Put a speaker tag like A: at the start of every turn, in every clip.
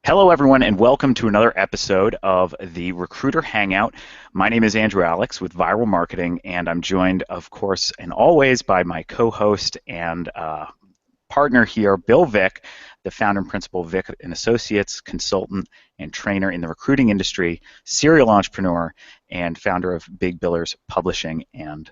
A: Hello, everyone, and welcome to another episode of the Recruiter Hangout. My name is Andrew Alex with Viral Marketing, and I'm joined, of course, and always by my co-host and partner here, Bill Vick, the founder and principal of Vick and Associates, consultant and trainer in the recruiting industry, serial entrepreneur, and founder of Big Billers Publishing. And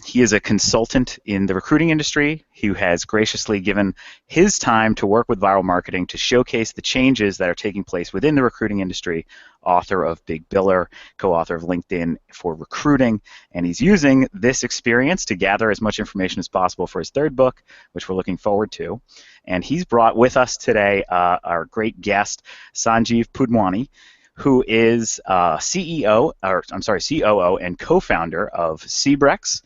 A: he is a consultant in the recruiting industry who has graciously given his time to work with Viral Marketing to showcase the changes that are taking place within the recruiting industry, author of Big Biller, co-author of LinkedIn for Recruiting, and he's using this experience to gather as much information as possible for his third book, which we're looking forward to. And he's brought with us today our great guest, Sanjeev Punwani, who is COO and co-founder of Cbrex.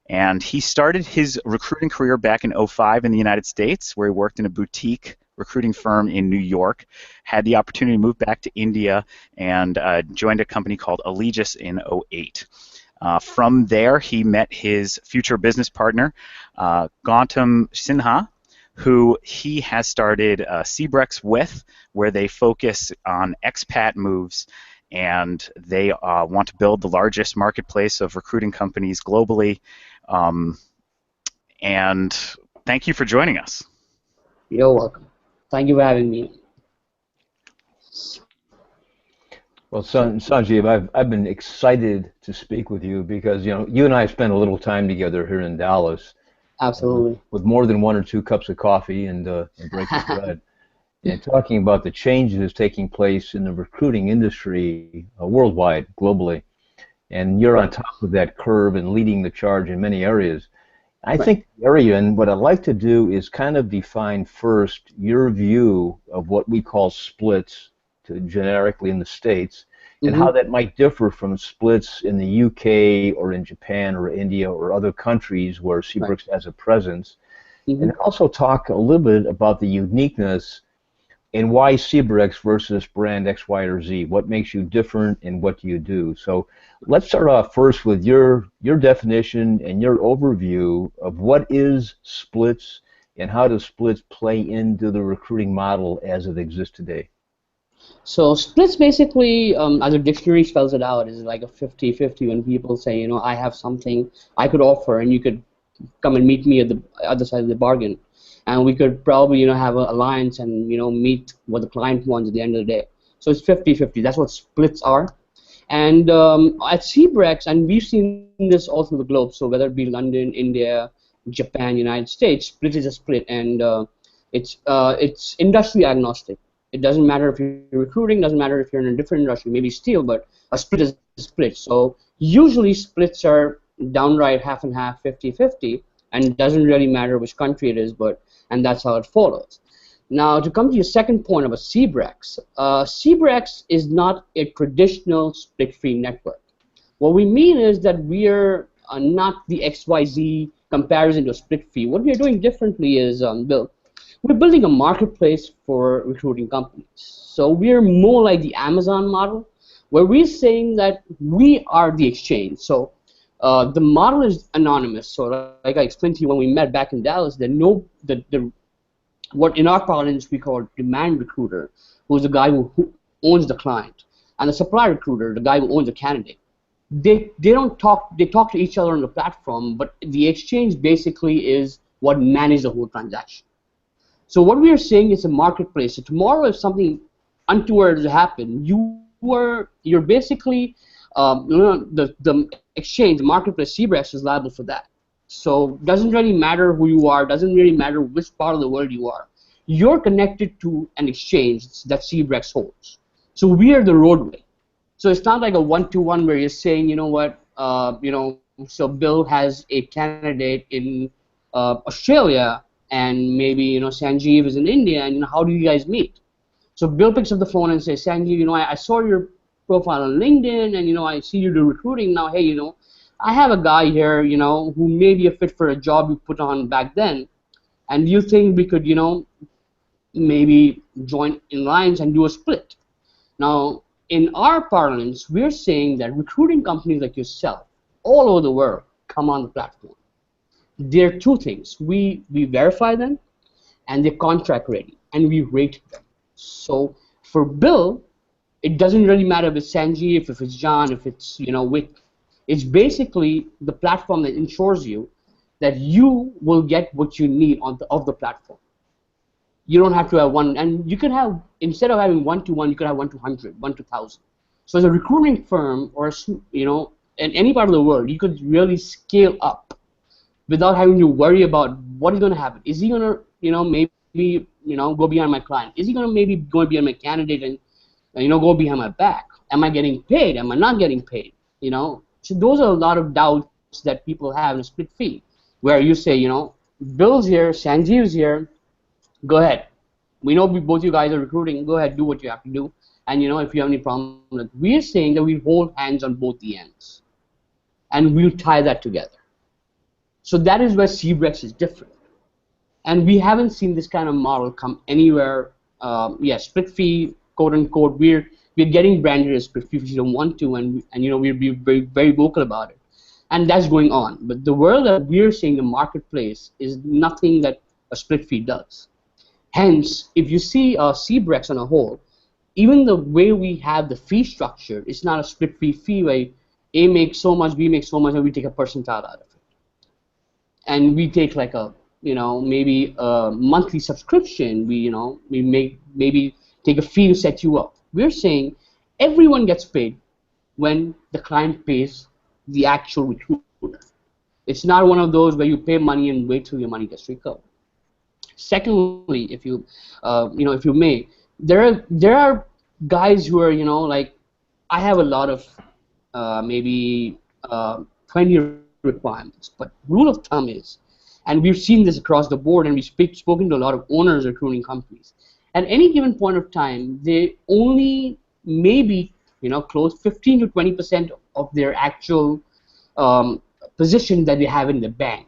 A: And he started his recruiting career back in '05 in the United States, where he worked in a boutique recruiting firm in New York, had the opportunity to move back to India, and joined a company called Allegis in '08. From there, he met his future business partner, Gautam Sinha, who he has started Cbrex with, where they focus on expat moves, and they want to build the largest marketplace of recruiting companies globally. And thank you for joining us.
B: You're welcome. Thank you for having me.
C: Well, Sanjeev, I've been excited to speak with you because you and I spent a little time together here in Dallas.
B: Absolutely.
C: With more than 1 or 2 cups of coffee and breaking bread, and talking about the changes taking place in the recruiting industry worldwide, globally. And you're on top of that curve and leading the charge in many areas. I think the area, and what I'd like to do is kind of define first your view of what we call splits generically in the States, and how that might differ from splits in the UK or in Japan or India or other countries where Cbrex has a presence. And also talk a little bit about the uniqueness and why Cbrex versus brand X, Y, or Z. What makes you different and what do you do? So let's start off first with your definition and your overview of what is splits and how does splits play into the recruiting model as it exists today.
B: So splits basically, as a dictionary spells it out, is like a 50-50 when people say, I have something I could offer and you could come and meet me at the other side of the bargain. And we could probably, have an alliance and, meet what the client wants at the end of the day. So it's 50-50. That's what splits are. And at Cbrex, and we've seen this all through the globe, so whether it be London, India, Japan, United States, split is a split. And it's industry agnostic. It doesn't matter if you're recruiting, doesn't matter if you're in a different industry, maybe steel, but a split is a split. So usually splits are downright half and half, 50-50, and it doesn't really matter which country it is, and that's how it follows. Now, to come to your second point about Cbrex, Cbrex is not a traditional split-free network. What we mean is that we are not the XYZ comparison to a split-free. What we are doing differently is, Bill, we're building a marketplace for recruiting companies. So we're more like the Amazon model, where we're saying that we are the exchange. So the model is anonymous. So like I explained to you when we met back in Dallas, what in our parlance we call demand recruiter, who's the guy who owns the client, and the supply recruiter, the guy who owns the candidate. They don't talk. They talk to each other on the platform, but the exchange basically is what manages the whole transaction. So what we are saying is a marketplace. So tomorrow, if something untoward happen, you're basically the exchange, the marketplace, Cbrex is liable for that. So it doesn't really matter who you are, doesn't really matter which part of the world you are. You're connected to an exchange that Cbrex holds. So we are the roadway. So it's not like a one-to-one where you're saying, so Bill has a candidate in Australia, and maybe Sanjeev is in India, and how do you guys meet? So Bill picks up the phone and says, Sanjeev, I saw your profile on LinkedIn, and I see you do recruiting now. Hey, I have a guy here, who may be a fit for a job you put on back then, and do you think we could, maybe join in lines and do a split? Now, in our parlance, we're saying that recruiting companies like yourself, all over the world, come on the platform. There are two things. We verify them, and they're contract ready, and we rate them. So For Bill, it doesn't really matter if it's Sanjeev, if it's John, if it's Wick. It's basically the platform that ensures you that you will get what you need of the platform. You don't have to have one, and you could have, instead of having 1-to-1, you could have 1-to-100, 1-to-1,000. So as a recruiting firm, or in any part of the world, you could really scale up without having to worry about what is going to happen. Is he going to, maybe, go behind my client? Is he going to maybe go behind my candidate and, go behind my back? Am I getting paid? Am I not getting paid? So those are a lot of doubts that people have in a split fee, where you say, Bill's here, Sanjeev's here, go ahead. We know both you guys are recruiting. Go ahead, do what you have to do. And if you have any problem, we're saying that we hold hands on both the ends, and we'll tie that together. So that is where CBREX is different. And we haven't seen this kind of model come anywhere. Split fee, quote unquote. We're getting branded as split fee if you don't want to, and we're being very, very vocal about it. And that's going on. But the world that we're seeing, the marketplace, is nothing that a split fee does. Hence, if you see CBREX on a whole, even the way we have the fee structure, it's not a split fee where A makes so much, B makes so much, and we take a percentile out of it. And we take like a, maybe a monthly subscription. We maybe take a fee to set you up. We're saying everyone gets paid when the client pays the actual recruiter. It's not one of those where you pay money and wait till your money gets recovered. Secondly, if you may, there are guys who are, like, I have a lot of maybe 20 requirements, but rule of thumb is, and we've seen this across the board, and we've spoken to a lot of owners of recruiting companies. At any given point of time, they only maybe close 15 to 20% of their actual position that they have in the bank.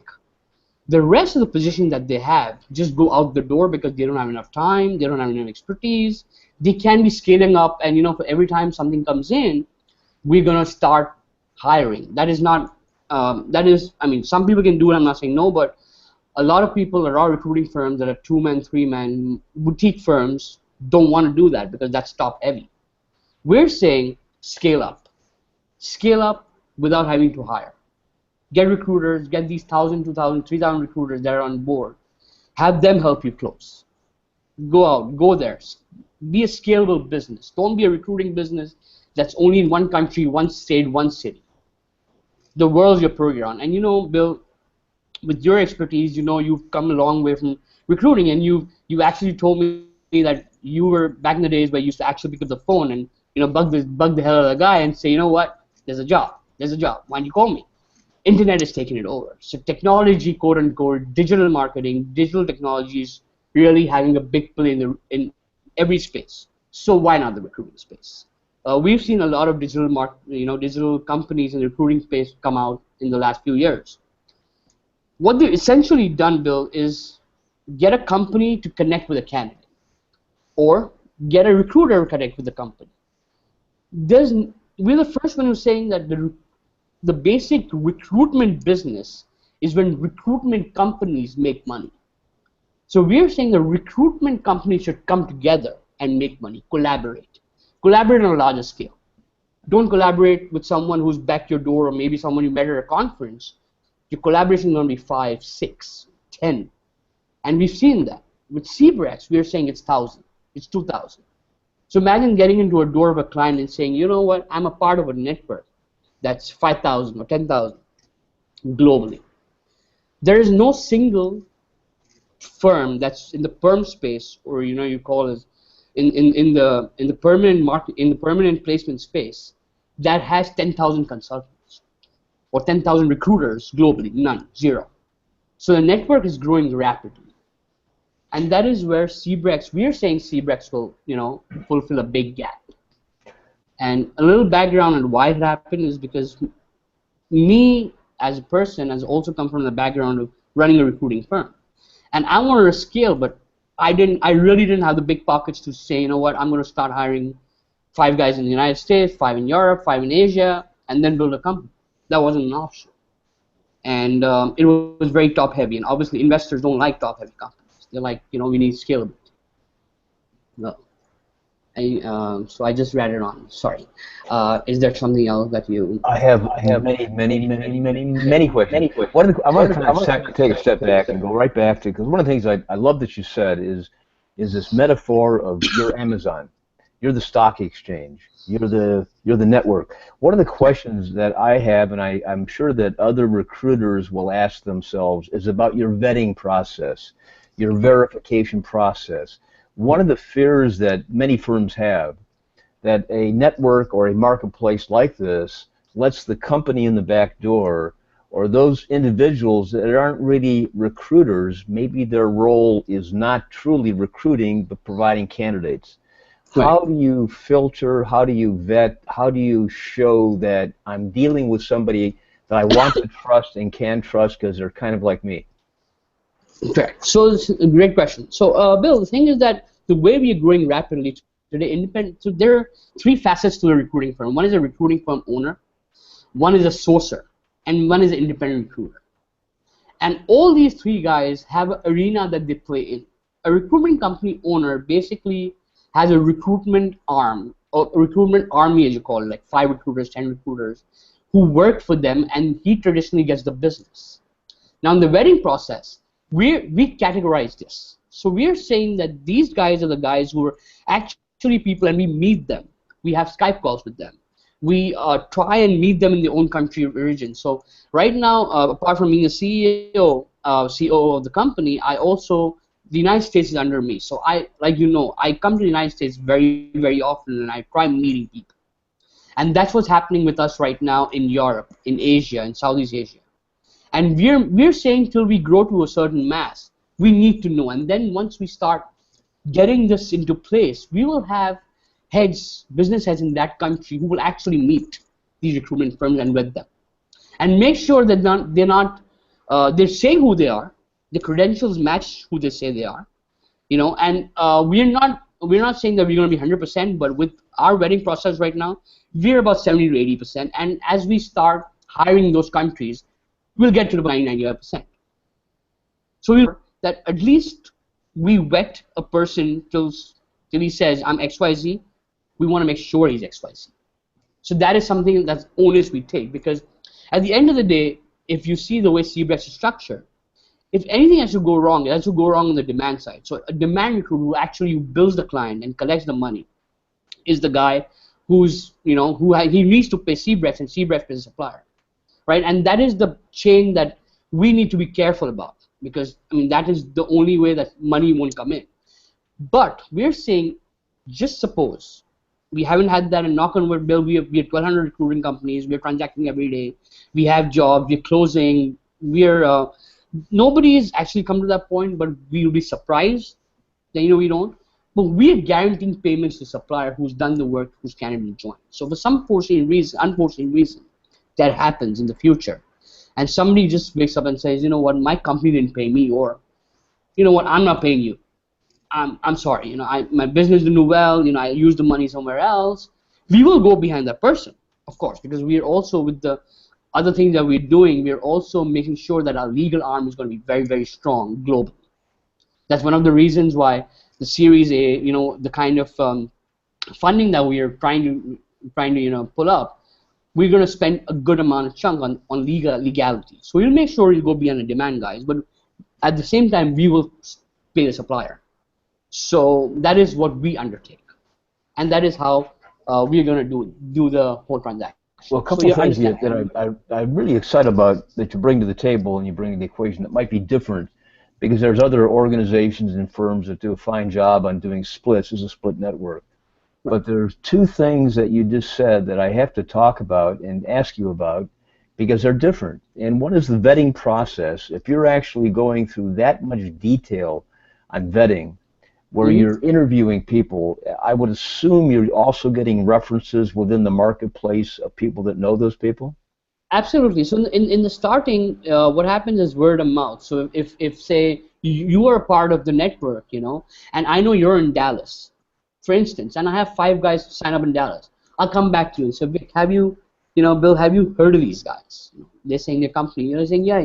B: The rest of the position that they have just go out the door because they don't have enough time, they don't have enough expertise. They can be scaling up, and for every time something comes in, we're gonna start hiring. That is not. I mean, some people can do it. I'm not saying no, but a lot of people that are recruiting firms that are 2-man, 3-man boutique firms don't want to do that because that's top heavy. We're saying scale up without having to hire. Get recruiters, get these 1,000, 2,000, 3,000 recruiters that are on board. Have them help you close. Go out, go there. Be a scalable business. Don't be a recruiting business that's only in one country, one state, one city. The world's your program. And Bill, with your expertise, you've come a long way from recruiting, and you actually told me that you were back in the days where you used to actually pick up the phone and bug the hell out of the guy and say, what, there's a job. Why don't you call me? Internet is taking it over. So technology, quote unquote, digital marketing, digital technology is really having a big play in every space. So why not the recruiting space? We've seen a lot of digital companies in the recruiting space come out in the last few years. What they've essentially done, Bill, is get a company to connect with a candidate, or get a recruiter to connect with the company. We're the first one who's saying that the basic recruitment business is when recruitment companies make money. So we're saying the recruitment companies should come together and make money, collaborate on a larger scale. Don't collaborate with someone who's back your door, or maybe someone you met at a conference. Your collaboration is going to be 5, 6, 10. And we've seen that. With CBREX, we're saying it's 1,000, it's 2,000. So imagine getting into a door of a client and saying, you know what, I'm a part of a network that's 5,000 or 10,000 globally. There is no single firm that's in the perm space, or you call it in the permanent market, in the permanent placement space, that has 10,000 consultants or 10,000 recruiters globally. None, zero. So the network is growing rapidly, and that is where CBREX. We are saying CBREX will fulfill a big gap. And a little background on why it happened is because me as a person has also come from the background of running a recruiting firm. And I wanted to scale, but I really didn't have the big pockets to say, I'm going to start hiring 5 guys in the United States, 5 in Europe, 5 in Asia, and then build a company. That wasn't an option. And it was very top heavy. And obviously investors don't like top heavy companies. They're like, we need scalability. No. So I just read it on. Sorry. Is there something else that you?
C: I have many questions. I want to kind of take a step back and go right back to, because one of the things I love that you said is this metaphor of you're Amazon, you're the stock exchange, you're the network. One of the questions that I have, and I'm sure that other recruiters will ask themselves, is about your vetting process, your verification process. One of the fears that many firms have, that a network or a marketplace like this lets the company in the back door, or those individuals that aren't really recruiters, maybe their role is not truly recruiting but providing candidates.
B: Right.
C: How do you filter, how do you vet, how do you show that I'm dealing with somebody that I want to trust and can trust because they're kind of like me?
B: Correct. So it's a great question. So, Bill, the thing is that the way we are growing rapidly today, independent. So there are three facets to a recruiting firm. One is a recruiting firm owner, one is a sourcer, and one is an independent recruiter. And all these three guys have an arena that they play in. A recruitment company owner basically has a recruitment arm, or a recruitment army, as you call it, like 5 recruiters, 10 recruiters, who work for them, and he traditionally gets the business. Now, in the vetting process, we categorize this. So we're saying that these guys are the guys who are actually people, and we meet them. We have Skype calls with them. We try and meet them in their own country or region. So right now, apart from being a CEO, COO of the company, I also, the United States is under me. So I come to the United States very, very often, and I try meeting people. And that's what's happening with us right now in Europe, in Asia, in Southeast Asia. And we're saying till we grow to a certain mass, we need to know. And then once we start getting this into place, we will have heads, business heads in that country who will actually meet these recruitment firms and vet them, and make sure that they're saying who they are, the credentials match who they say they are, And we're not saying that we're going to be 100%, but with our vetting process right now, we're about 70 to 80%. And as we start hiring those countries, we'll get to about 95%. So that at least we vet a person till he says, I'm XYZ. We want to make sure he's XYZ. So that is something that's onus we take, because at the end of the day, if you see the way CBREX is structured, if anything has to go wrong, it has to go wrong on the demand side. So a demand recruiter who actually bills the client and collects the money is the guy who's, he needs to pay CBREX, and CBREX pays the supplier, right? And that is the chain that we need to be careful about, because that is the only way that money won't come in. But we're saying, just suppose we haven't had that, and knock on wood, Bill, we have 1,200 recruiting companies, we're transacting every day, we have jobs, we're closing, nobody has actually come to that point, but we'll be surprised that we don't. But we are guaranteeing payments to supplier who's done the work, who's candidate joined. So for some unforeseen reason, that happens in the future, and somebody just wakes up and says, you know what, my company didn't pay me, or you know what, I'm not paying you. I'm sorry, my business didn't do well, I used the money somewhere else. We will go behind that person, of course, because we are also, with the other things that we're doing, we're also making sure that our legal arm is going to be very, very strong globally. That's one of the reasons why the Series A, the kind of funding that we are trying to pull up, we're going to spend a good amount of chunk on legality. So we'll make sure we'll go beyond the demand guys, but at the same time, we will pay the supplier. So that is what we undertake, and that is how we're going to do the whole transaction.
C: Well, a couple of things that I'm really excited about that you bring to the table, and you bring to the equation that might be different, because there's other organizations and firms that do a fine job on doing splits as a split network. But there's two things that you just said that I have to talk about and ask you about, because they're different. And one is the vetting process. If you're actually going through that much detail on vetting, where you're interviewing people, I would assume you're also getting references within the marketplace of people that know those people?
B: Absolutely. So in the starting, what happens is word of mouth. So if say you are a part of the network, and I know you're in Dallas, for instance, and I have 5 guys sign up in Dallas, I'll come back to you and say, Vic, have you, Bill, have you heard of these guys? They're saying their company. They're saying, yeah,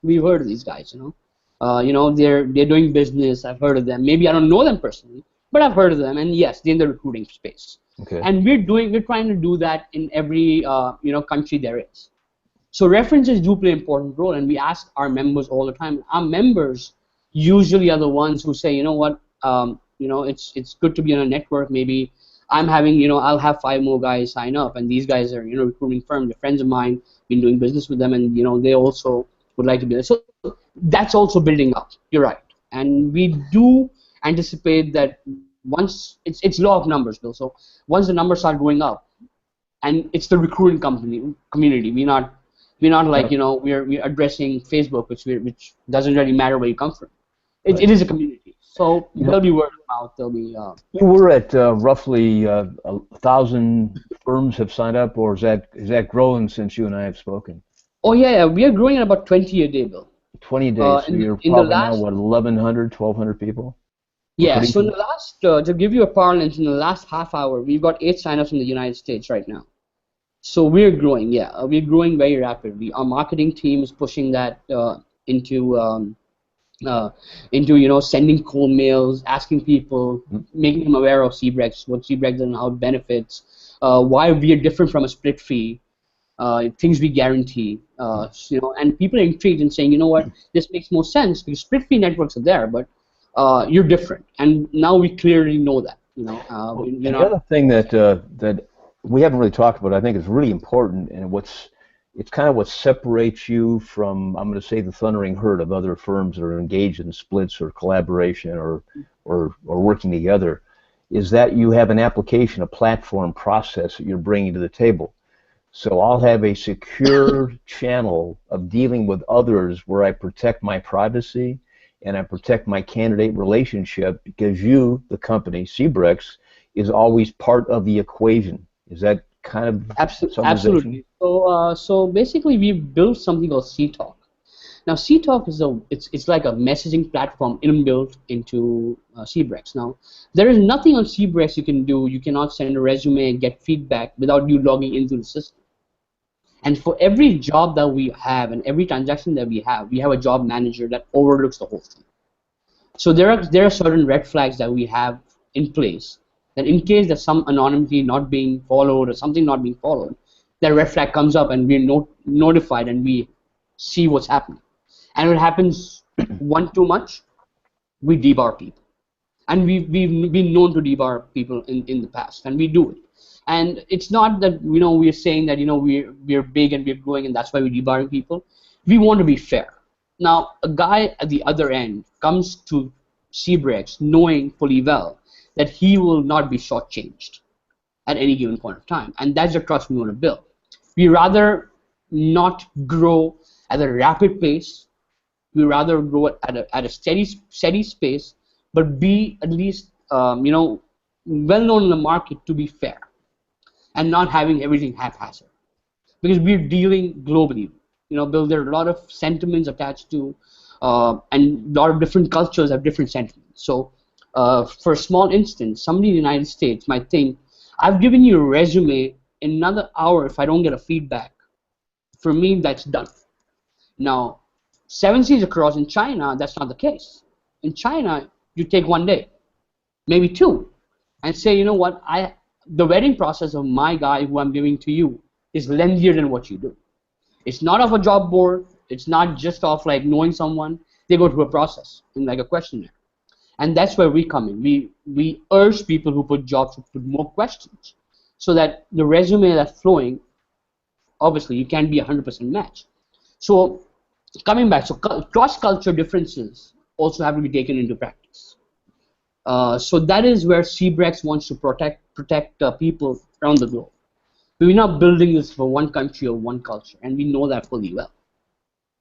B: we've heard of these guys. They're doing business. I've heard of them. Maybe I don't know them personally, but I've heard of them, and yes, they're in the recruiting space.
C: Okay.
B: And we're trying to do that in every country there is. So references do play an important role, and we ask our members all the time. Our members usually are the ones who say, you know what, it's good to be on a network. Maybe I'll have 5 more guys sign up, and these guys are, recruiting firms. They're friends of mine, been doing business with them, and they also would like to be there. So that's also building up. You're right, and we do anticipate that once it's law of numbers, Bill. So once the numbers start going up, and it's the recruiting community. We're not like we're addressing Facebook, which doesn't really matter where you come from. It is a community, so there'll be word of mouth. There'll be.
C: You were at roughly 1,000 firms have signed up, or is that growing since you and I have spoken?
B: Oh yeah, we are growing at about 20 a day, Bill.
C: 20 days. So you're probably now what, 1,100, 1,200 people?
B: Yeah. So in the last, to give you a parlance, in the last half hour, we've got 8 signups in the United States right now. So we're growing. Yeah, we're growing very rapidly. Our marketing team is pushing that into sending cold mails, asking people, making them aware of CBREX, what CBREX is and how it benefits, why we are different from a split fee, things we guarantee, and people are intrigued and saying, you know what, this makes more sense because split fee networks are there, but you're different, and now we clearly know that.
C: The other thing that we haven't really talked about, I think, is really important, and it's kind of what separates you from, I'm going to say, the thundering herd of other firms that are engaged in splits or collaboration or working together, is that you have an application, a platform process that you're bringing to the table. So I'll have a secure channel of dealing with others where I protect my privacy and I protect my candidate relationship because you, the company, CBREX, is always part of the equation. Is that kind of
B: absolutely? So basically, we've built something called CTalk. Now, CTalk is it's like a messaging platform inbuilt into CBREX. Now, there is nothing on CBREX you can do. You cannot send a resume and get feedback without you logging into the system. And for every job that we have and every transaction that we have a job manager that overlooks the whole thing. So there are certain red flags that we have in place that in case there's some anonymity not being followed or something not being followed, that red flag comes up and we're notified and we see what's happening. And if it happens too much, we debar people. And we've been known to debar people in the past, and we do it. And it's not that we're saying that we're big and we're growing and that's why we're debarring people. We want to be fair. Now, a guy at the other end comes to CBREX knowing fully well that he will not be shortchanged at any given point of time, and that's the trust we want to build. We rather not grow at a rapid pace. We rather grow at a steady pace, but be at least well known in the market to be fair, and not having everything haphazard. Because we're dealing globally. Bill, there are a lot of sentiments attached to, and a lot of different cultures have different sentiments. So, for a small instance, somebody in the United States might think, I've given you a resume, in another hour, if I don't get a feedback, for me, that's done. Now, 7 seas across in China, that's not the case. In China, you take 1 day, maybe 2, and say, you know what, the vetting process of my guy who I'm giving to you is lengthier than what you do. It's not off a job board. It's not just off like knowing someone. They go through a process in like a questionnaire. And that's where we come in. We urge people who put jobs to put more questions so that the resume that's flowing, obviously you can't be 100% match. So coming back, so cross-culture differences also have to be taken into practice. So that is where CBREX wants to protect people around the globe. We're not building this for one country or one culture, and we know that fully well.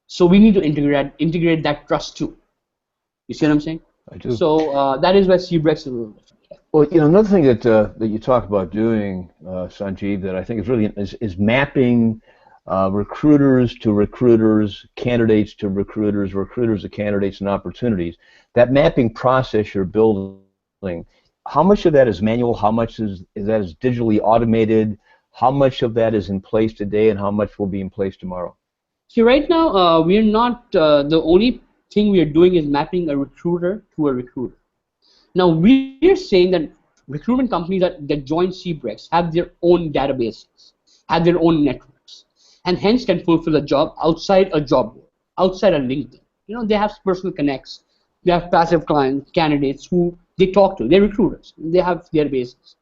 B: So we need to integrate that trust too. You see what I'm saying?
C: I do.
B: So that is where CBREX is a little different.
C: Well, another thing that you talk about doing, Sanjeev, that I think is really is mapping recruiters to recruiters, candidates to recruiters, recruiters to candidates and opportunities. That mapping process you're building, how much of that is manual? How much is digitally automated? How much of that is in place today, and how much will be in place tomorrow?
B: See, right now we're not the only thing we are doing is mapping a recruiter to a recruiter. Now we're saying that recruitment companies that join CBREX have their own databases, have their own networks, and hence can fulfill a job outside a job board, outside a LinkedIn. They have personal connects, they have passive client candidates who they talk to, they're recruiters, they have their bases.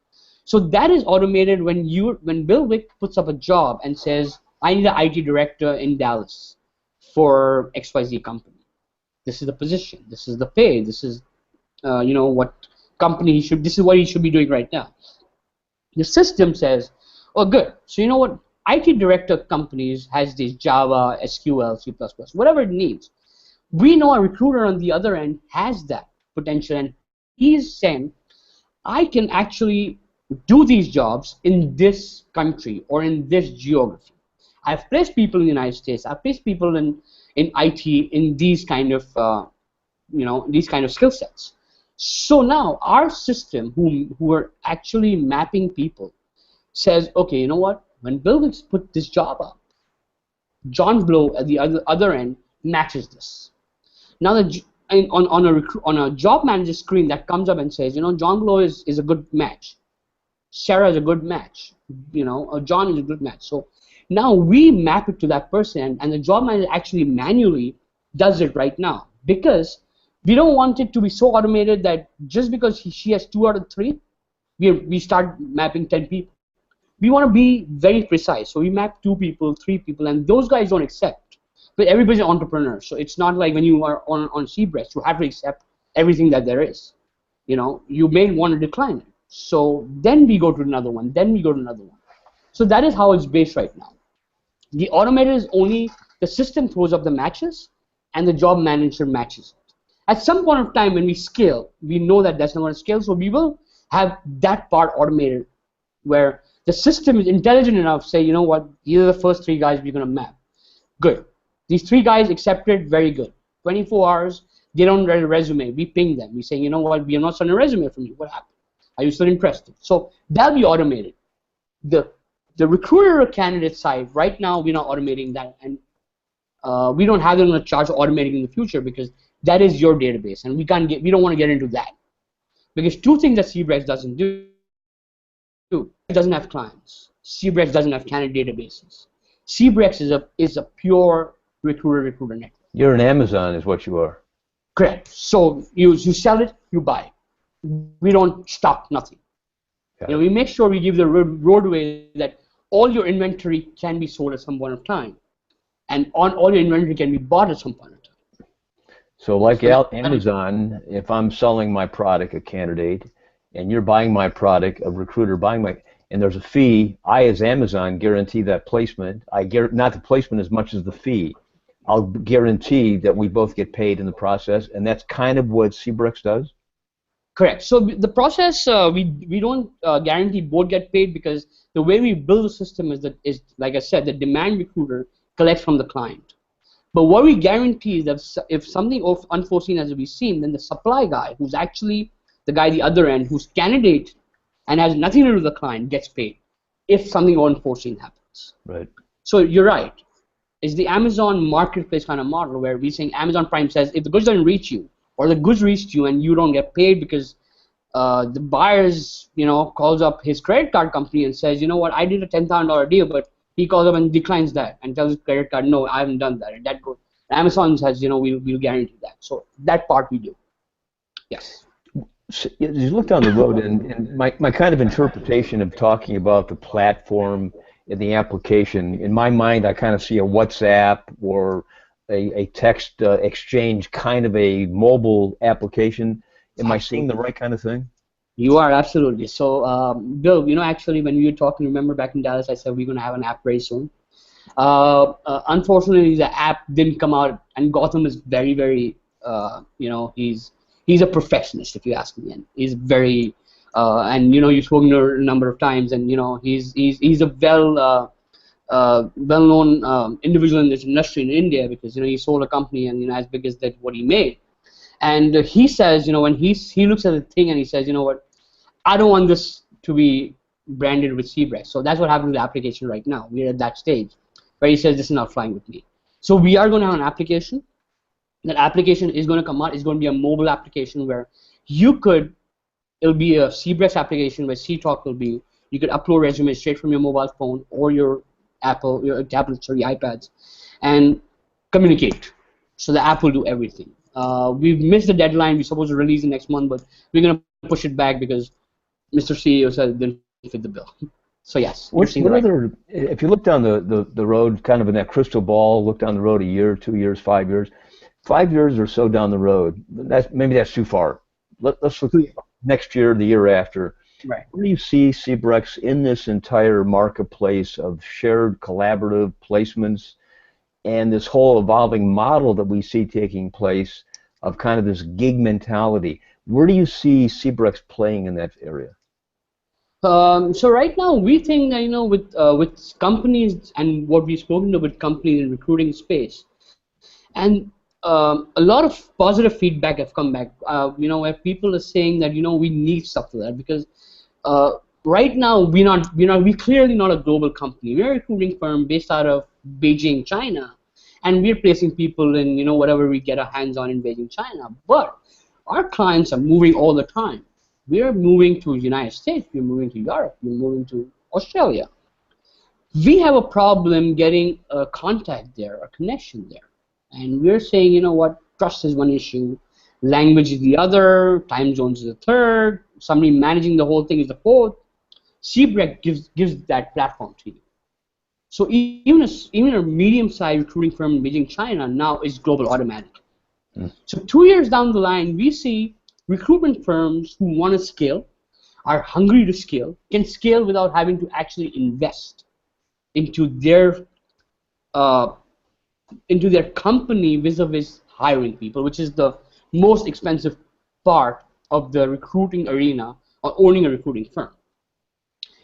B: So that is automated when Bill Wick puts up a job and says, I need an IT director in Dallas for XYZ company. This is the position, this is the pay, this is what company this is what he should be doing right now. The system says, oh good, so you know what, IT director companies has this Java, SQL, C++, whatever it needs. We know a recruiter on the other end has that potential, and he's saying, I can actually do these jobs in this country or in this geography. I've placed people in the United States, I've placed people in IT in these kind of these kind of skill sets. So now our system, who are actually mapping people, says, okay, you know what? When Bill Wicks put this job up, John Blow at the other end matches this. Now on a job manager screen that comes up and says, John Blow is a good match, Sarah is a good match, John is a good match. So now we map it to that person, and the job manager actually manually does it right now, because we don't want it to be so automated that just because she has 2 out of 3, we start mapping 10 people. We want to be very precise, so we map 2 people, 3 people, and those guys don't accept. But everybody's an entrepreneur, so it's not like when you are on CBREX, you have to accept everything that there is. You may want to decline it. So then we go to another one, then we go to another one. So that is how it's based right now. The automated is only the system throws up the matches, and the job manager matches it. At some point of time when we scale, we know that that's not going to scale, so we will have that part automated, where the system is intelligent enough to say, you know what, these are the first 3 guys we're going to map. Good. These 3 guys accepted, very good. 24 hours, they don't write a resume. We ping them. We say, you know what, we are not sending a resume from you. What happened? Are you still interested? So that'll be automated. The recruiter candidate side, right now we're not automating that, and we don't have it on a charge of automating in the future, because that is your database, and we don't want to get into that, because 2 things that CBREX doesn't do. It doesn't have clients. CBREX doesn't have candidate databases. CBREX is a pure recruiter network.
C: You're an Amazon, is what you are.
B: Correct. So you sell it, you buy. We don't stock nothing. We make sure we give the roadway that all your inventory can be sold at some point of time, and all your inventory can be bought at some point of time.
C: So like Amazon, if I'm selling my product, a candidate, and you're buying my product, a recruiter buying and there's a fee, I as Amazon guarantee that placement. Not the placement as much as the fee. I'll guarantee that we both get paid in the process, and that's kind of what CBREX does?
B: Correct. So the process, we don't guarantee both get paid, because the way we build the system is like I said, the demand recruiter collects from the client. But what we guarantee is that if something unforeseen has to be seen, then the supply guy, who's actually the guy at the other end, who's candidate and has nothing to do with the client, gets paid if something unforeseen happens.
C: Right. So
B: you're right. It's the Amazon marketplace kind of model, where we're saying Amazon Prime says, if the goods don't reach you, or the goods reached you and you don't get paid because the buyers, calls up his credit card company and says, you know what, I did a $10,000 deal, but he calls up and declines that and tells his credit card, no, I haven't done that. And that goes. Amazon says, we'll guarantee that. So that part we do. Yes.
C: So you look down the road, and my kind of interpretation of talking about the platform and the application, in my mind, I kind of see a WhatsApp or a text exchange, kind of a mobile application. Am I seeing the right kind of thing?
B: You are, absolutely. So, Bill, actually, when we were talking, remember back in Dallas, I said we're going to have an app very soon. Unfortunately, the app didn't come out, and Gotham is very, very, he's a perfectionist, if you ask me. And he's very, and you've spoken to him a number of times, and he's a well-known individual in this industry in India, because he sold a company and as big as that what he made. And he says, when he looks at the thing and he says, you know what, I don't want this to be branded with CBREX. So that's what happened to the application right now. We're at that stage where he says this is not flying with me. So we are going to have an application. That application is going to come out. It's going to be a mobile application where you could it'll be a CBREX application where CTalk will be. You could upload resumes straight from your mobile phone or your your tablets or your iPads, and communicate. So the app will do everything. We've missed the deadline. We're supposed to release it next month, but we're gonna push it back because Mr. CEO said it didn't fit the bill. So yes, you're seeing the right.
C: What other, if you look down the road, kind of in that crystal ball, look down the road a year, 2 years, 5 years, 5 years or so down the road, maybe that's too far. Let's look next year, the year after.
B: Right.
C: Where do you see CBREX in this entire marketplace of shared collaborative placements and this whole evolving model that we see taking place of kind of this gig mentality? Where do you see CBREX playing in that area?
B: So right now we think that with companies and what we've spoken to with companies in recruiting space, and a lot of positive feedback have come back. Where people are saying that we need stuff like that because right now we're clearly not a global company. We're a recruiting firm based out of Beijing, China, and we're placing people in whatever we get our hands on in Beijing, China. But our clients are moving all the time. We're moving to the United States, we're moving to Europe, we're moving to Australia. We have a problem getting a contact there, a connection there. And we're saying, trust is one issue, language is the other, time zones is the third, somebody managing the whole thing is the fourth. CBREX gives that platform to you. So even a medium-sized recruiting firm in Beijing, China now is global automatic. So 2 years down the line, we see recruitment firms who want to scale, are hungry to scale, can scale without having to actually invest into their company vis-a-vis hiring people, which is the most expensive part of the recruiting arena or owning a recruiting firm.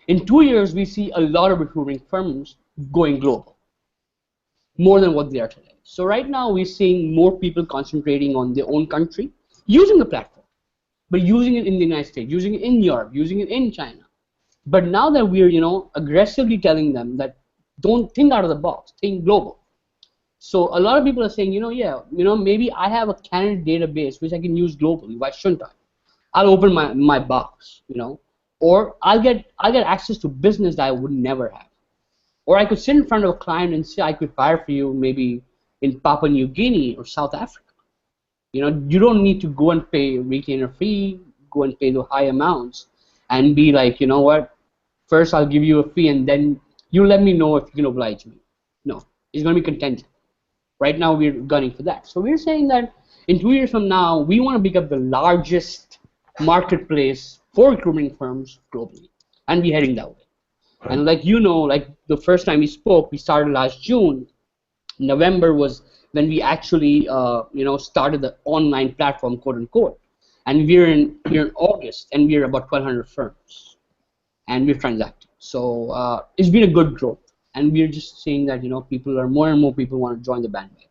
B: In 2 years, we see a lot of recruiting firms going global, more than what they are today. So right now, we're seeing more people concentrating on their own country, using the platform, but using it in the United States, using it in Europe, using it in China. But now that we're, aggressively telling them that don't think out of the box, think global. So a lot of people are saying, maybe I have a candidate database which I can use globally. Why shouldn't I? I'll open my box, or I'll get access to business that I would never have. Or I could sit in front of a client and say I could hire for you maybe in Papua New Guinea or South Africa. You don't need to go and pay a retainer fee, go and pay the high amounts, and be like, first I'll give you a fee and then you let me know if you can oblige me. No, it's going to be contingent. Right now we're gunning for that. So we're saying that in 2 years from now, we want to become the largest marketplace for recruiting firms globally, and we're heading that way. Right. And like the first time we spoke, we started last June. November was when we actually started the online platform, quote unquote, and we're in August, and we're about 1,200 firms, and we're transacting. So it's been a good growth, and we're just seeing that more and more people want to join the bandwagon.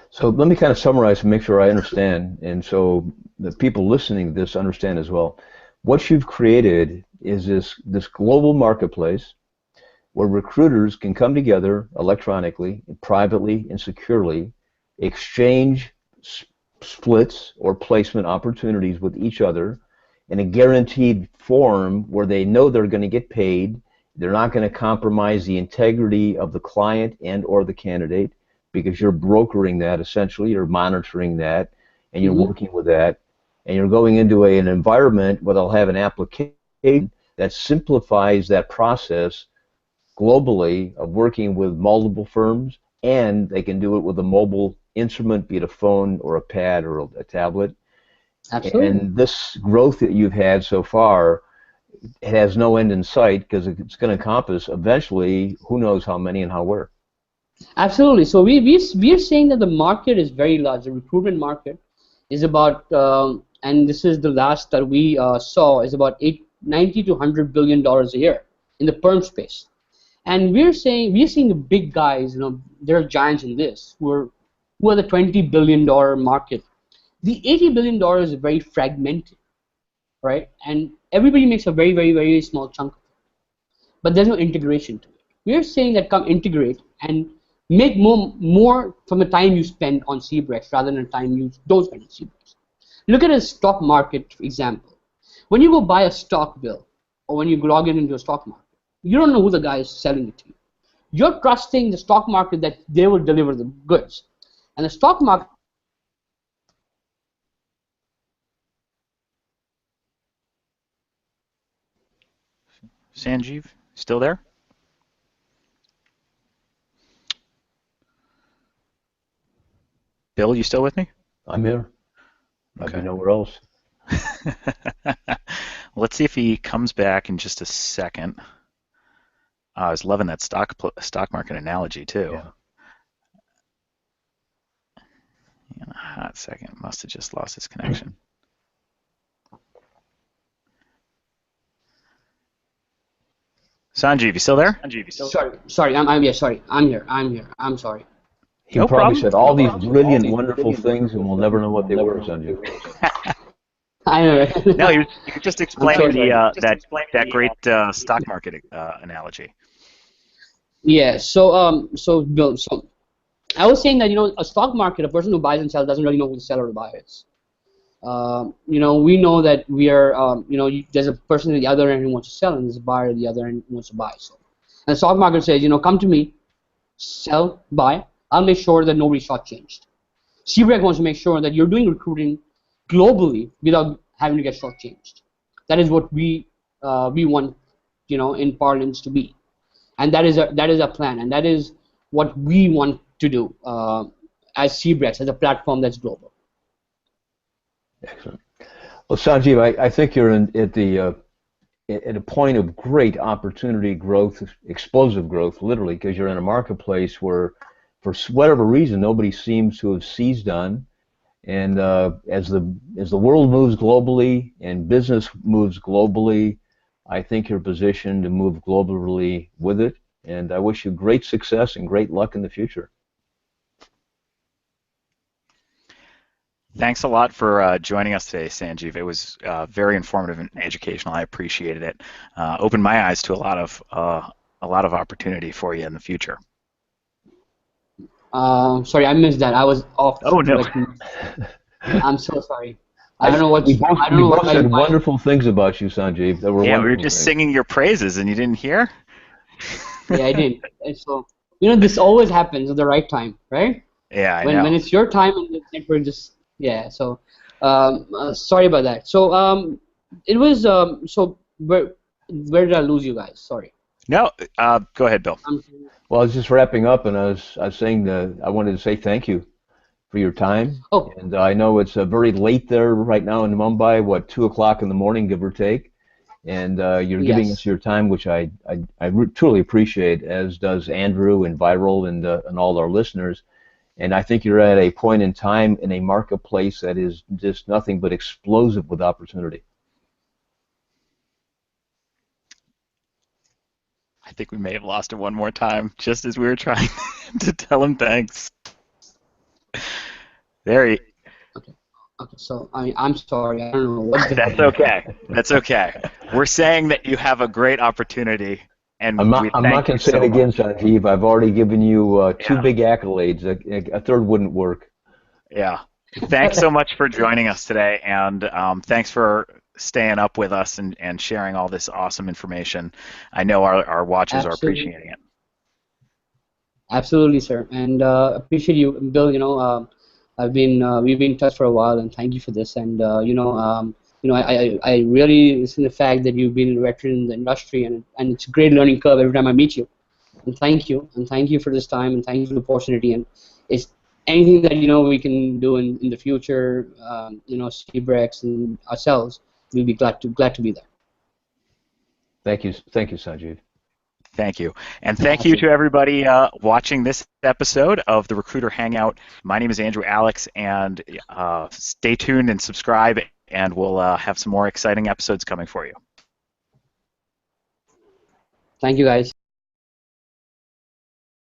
C: So let me kind of summarize and make sure I understand, and so the people listening to this understand as well. What you've created is this global marketplace where recruiters can come together electronically, privately, and securely, exchange splits or placement opportunities with each other in a guaranteed form where they know they're going to get paid. They're not going to compromise the integrity of the client and or the candidate because you're brokering that essentially, you're monitoring that, and you're working with that, and you're going into an environment where they'll have an application that simplifies that process globally of working with multiple firms, and they can do it with a mobile instrument, be it a phone or a pad or a tablet.
B: Absolutely.
C: And this growth that you've had so far, it has no end in sight because it's going to encompass eventually who knows how many and how where.
B: Absolutely. So we are saying that the market is very large. The recruitment market is about, and this is the last that we saw, is about $90 to $100 billion a year in the perm space. And we're seeing the big guys, there are giants in this who are the $20 billion market. The $80 billion is very fragmented, right? And everybody makes a very, very, very small chunk of it. But there's no integration to it. We're saying that come integrate and make more from the time you spend on CBREX rather than the time you don't spend on CBREX. Look at a stock market example. when you go buy a stock bill or when you log in into a stock market, you don't know who the guy is selling it to you. You're trusting the stock market that they will deliver the goods. And the stock market.
A: Sanjeev, still there? Bill, you still with me?
C: I'm here. I'd
A: Okay.
C: be nowhere else.
A: Let's see if he comes back in just a second. I was loving that stock market analogy too.
C: Yeah.
A: In a hot second, must have just lost his connection. Sanjeev, you still there?
B: Sorry, I'm here. I'm sorry.
C: He
A: No
C: probably
A: problem.
C: said all these brilliant, wonderful things, and we'll never know what they were, Sanjeev.
B: I know.
A: No, you just explained
B: sorry.
A: that great stock market analogy.
B: Yeah. So Bill, so I was saying that a stock market, a person who buys and sells doesn't really know who the seller or the buyer is. We know that we are, there's a person at the other end who wants to sell, and there's a buyer at the other end who wants to buy. So, and the stock market says, come to me, sell, buy. I'll make sure that nobody's shortchanged. CBREC wants to make sure that you're doing recruiting globally without having to get shortchanged. That is what we want, in parlance to be, and that is a plan, and that is what we want to do as CBREX, as a platform that's global.
C: Excellent. Well, Sanjeev, I think you're at a point of great opportunity growth, explosive growth, literally, because you're in a marketplace where, for whatever reason, nobody seems to have seized on. And as the world moves globally and business moves globally, I think you're positioned to move globally with it. And I wish you great success and great luck in the future.
A: Thanks a lot for joining us today, Sanjeev. It was very informative and educational. I appreciated it. Opened my eyes to a lot of opportunity for you in the future.
B: Sorry, I missed that. I was off.
A: Oh no.
B: I'm so sorry. I don't know what.
C: We both said wonderful things about you, Sanjeev. That were
A: yeah, we were
C: wonderful
A: just
C: things.
A: singing your praises, and you didn't hear.
B: Yeah, I did. And so this always happens at the right time, right?
A: Yeah, I know.
B: When it's your time and the network just So sorry about that. So it was so where did I lose you guys? Sorry.
A: No, go ahead, Bill.
C: Well, I was just wrapping up, and I was saying that I wanted to say thank you for your time.
B: Oh.
C: And I know it's very late there right now in Mumbai, 2 o'clock in the morning, give or take. And you're giving us your time, which I truly appreciate, as does Andrew and Viral and all our listeners. And I think you're at a point in time in a marketplace that is just nothing but explosive with opportunity.
A: I think we may have lost him one more time, just as we were trying to tell him thanks. There he.
B: Okay. So I'm sorry. I don't know what.
A: That's okay. That's okay. We're saying that you have a great opportunity. And
C: I'm not going to say it again, Sanjeev. I've already given you two big accolades. A third wouldn't work.
A: Yeah. Thanks so much for joining us today, and thanks for staying up with us and sharing all this awesome information. I know our watchers are appreciating it.
B: Absolutely, sir. And appreciate you, Bill. We've been in touch for a while, and thank you for this. And I really listen to the fact that you've been a veteran in the industry, and it's a great learning curve every time I meet you. And thank you for this time, and thank you for the opportunity. And it's anything that we can do in the future, CBREX and ourselves, we'll be glad to be there.
C: Thank you, Sanjeev.
A: Thank you. And thank you to everybody watching this episode of the Recruiter Hangout. My name is Andrew Alex, and stay tuned and subscribe, and we'll have some more exciting episodes coming for you.
B: Thank you, guys.